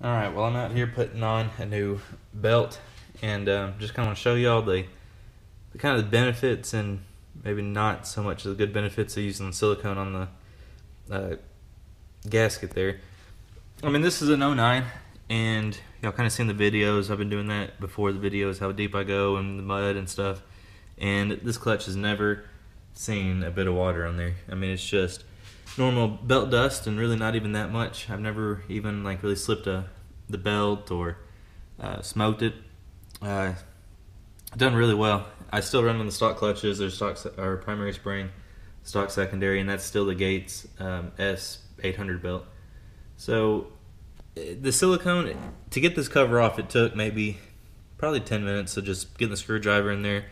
Alright, well I'm out here putting on a new belt and just kind of want to show y'all the kind of the benefits and maybe not so much the good benefits of using silicone on the gasket there. I mean, this is an 09 and y'all kind of seen the videos. I've been doing that before the videos, how deep I go in the mud and stuff, and this clutch has never seen a bit of water on there. I mean, it's just normal belt dust and really not even that much. I've never even like really slipped the belt or smoked it. Done really well. I still run on the stock clutches. There's stock or primary spring, stock secondary, and that's still the Gates S800 belt. So the silicone, to get this cover off, it took probably 10 minutes of just getting the screwdriver in there,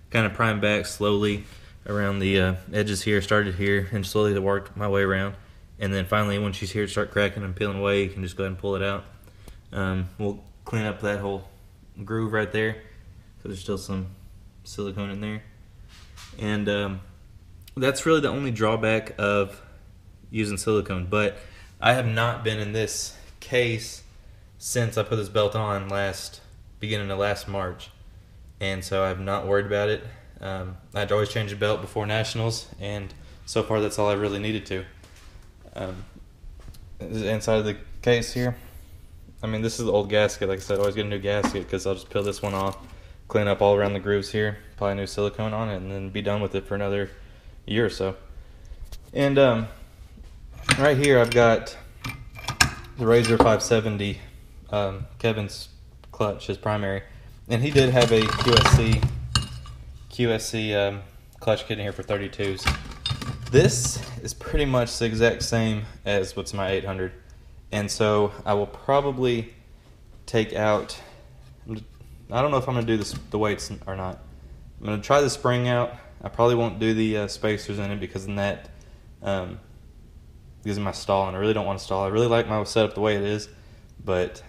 kind of prime back slowly around the edges here, started here, and slowly worked my way around. And then finally, once you hear it start cracking and peeling away, you can just go ahead and pull it out. We'll clean up that whole groove right there, so there's still some silicone in there. And that's really the only drawback of using silicone. But I have not been in this case since I put this belt on beginning of last March, and so I've not worried about it. I'd always change the belt before nationals, and so far that's all I really needed to. Inside of the case here, I mean, this is the old gasket. Like I said, I always get a new gasket because I'll just peel this one off, clean up all around the grooves here, apply new silicone on it, and then be done with it for another year or so. And right here I've got the Razor 570, Kevin's clutch, his primary, and he did have a QSC clutch kit in here for 32s. This is pretty much the exact same as what's in my 800, and so I will probably take out, I don't know if I'm going to do the weights or not. I'm going to try the spring out. I probably won't do the spacers in it because then that gives me my stall, and I really don't want to stall. I really like my setup the way it is, but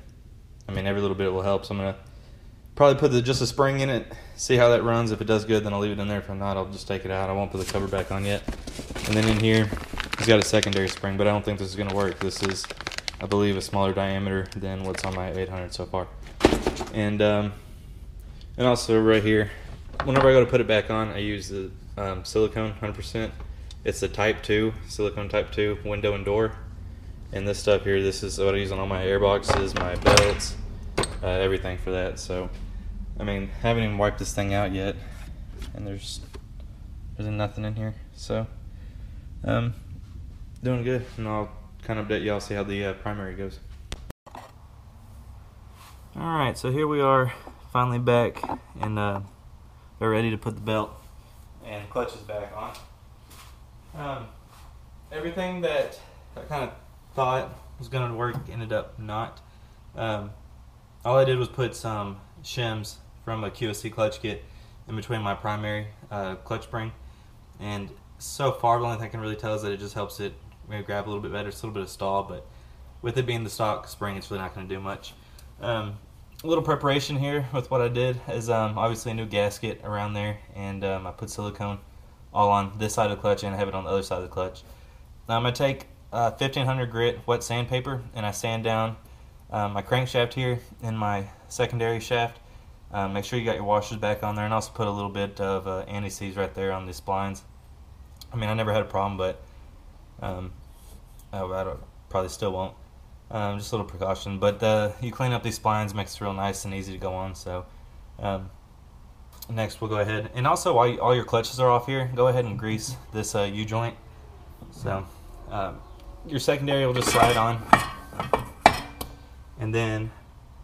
I mean, every little bit will help, so I'm going to probably put just a spring in it, see how that runs. If it does good, then I'll leave it in there. If not, I'll just take it out. I won't put the cover back on yet. And then in here, it's got a secondary spring, but I don't think this is going to work. This is, I believe, a smaller diameter than what's on my 800 so far. And also right here, whenever I go to put it back on, I use the silicone 100%. It's the Type 2, silicone Type 2 window and door. And this stuff here, this is what I use on all my airboxes, my belts, everything for that. So, I mean, I haven't even wiped this thing out yet, and there's nothing in here. So, doing good, and I'll kind of update y'all, see how the primary goes. Alright, so here we are, finally back, and they're ready to put the belt and clutches back on. Everything that I kind of thought was going to work ended up not. All I did was put some shims from a QSC clutch kit in between my primary clutch spring, and so far the only thing I can really tell is that it just helps it maybe grab a little bit better. It's a little bit of stall, but with it being the stock spring, it's really not going to do much. A little preparation here with what I did is obviously a new gasket around there, and I put silicone all on this side of the clutch, and I have it on the other side of the clutch. Now I'm going to take 1500 grit wet sandpaper, and I sand down my crankshaft here and my secondary shaft. Make sure you got your washers back on there, and also put a little bit of anti-seize right there on the splines. I mean, I never had a problem, but I probably still won't. Just a little precaution, but you clean up these splines, makes it real nice and easy to go on. So next we'll go ahead, and also while all your clutches are off here, go ahead and grease this U-joint. So your secondary will just slide on, and then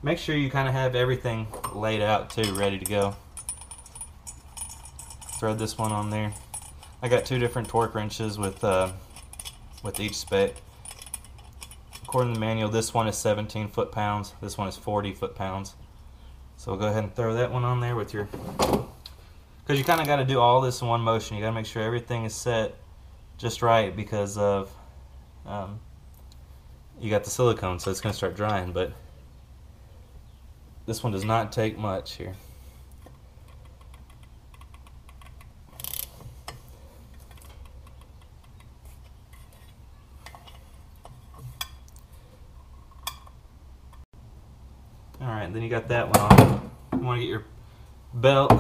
make sure you kind of have everything laid out too, ready to go. Throw this one on there. I got 2 different torque wrenches with each spec. According to the manual, this one is 17 foot-pounds, this one is 40 foot-pounds. So we'll go ahead and throw that one on there with your, because you kind of got to do all this in one motion. You got to make sure everything is set just right, because of you got the silicone, so it's going to start drying. But this one does not take much here. Alright, then you got that one on. You want to get your belt,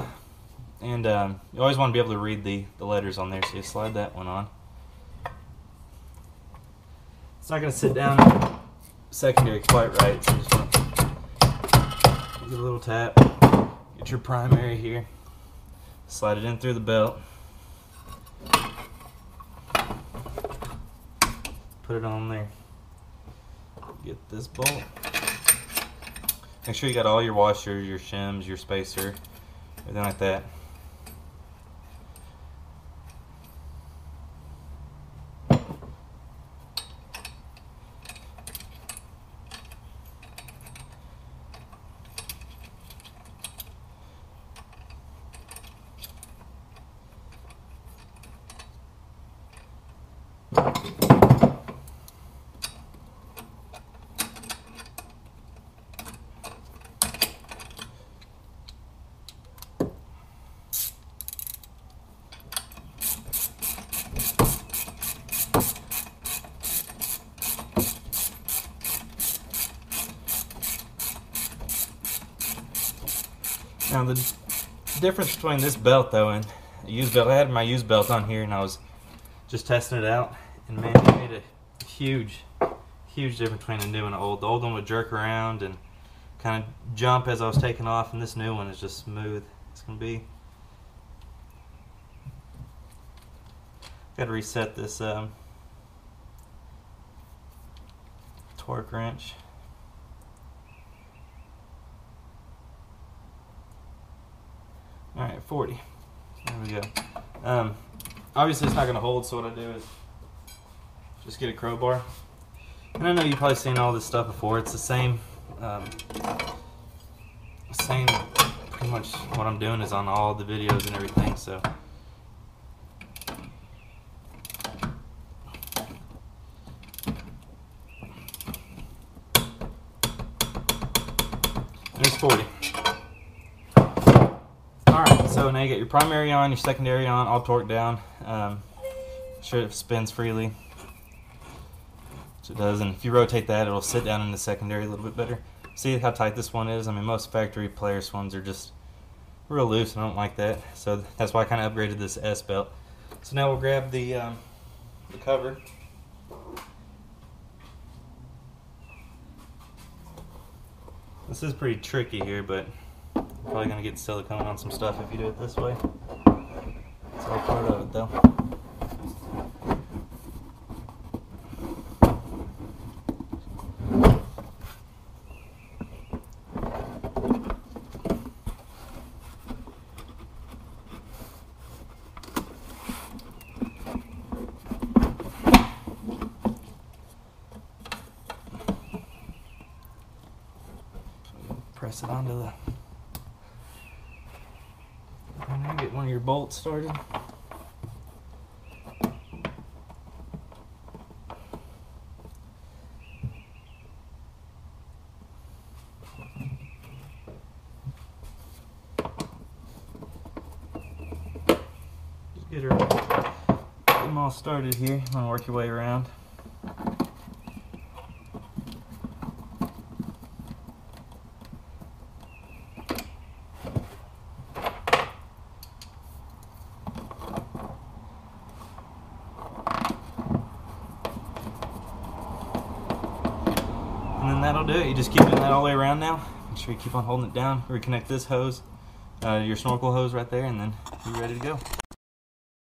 and you always want to be able to read the letters on there, so you slide that one on. It's not going to sit down secondary quite right, so just want to give it a little tap. Get your primary here. Slide it in through the belt. Put it on there. Get this bolt. Make sure you got all your washers, your shims, your spacer, everything like that. Now the difference between this belt though and a used belt, I had my used belt on here and I was just testing it out, and man, it made a huge difference between the new and the old. The old one would jerk around and kind of jump as I was taking off, and this new one is just smooth. It's gonna be. Got to reset this torque wrench. Alright, 40. There we go. Obviously it's not going to hold, so what I do is just get a crowbar. And I know you've probably seen all this stuff before. It's the same, pretty much what I'm doing is on all the videos and everything, so. There's 40. Alright, so now you get your primary on, your secondary on, all torqued down. Sure it spins freely. So it does, and if you rotate that, it'll sit down in the secondary a little bit better. See how tight this one is? I mean, most factory Polaris ones are just real loose, and I don't like that. So that's why I kind of upgraded this S belt. So now we'll grab the cover. This is pretty tricky here, but you're probably going to get silicone on some stuff if you do it this way. It's all part of it though. Press it onto the. And then get one of your bolts started. Just get them all started here. You want to work your way around. And then that'll do it. You just keep doing that all the way around now. Make sure you keep on holding it down. Reconnect this hose, your snorkel hose right there, and then you're ready to go.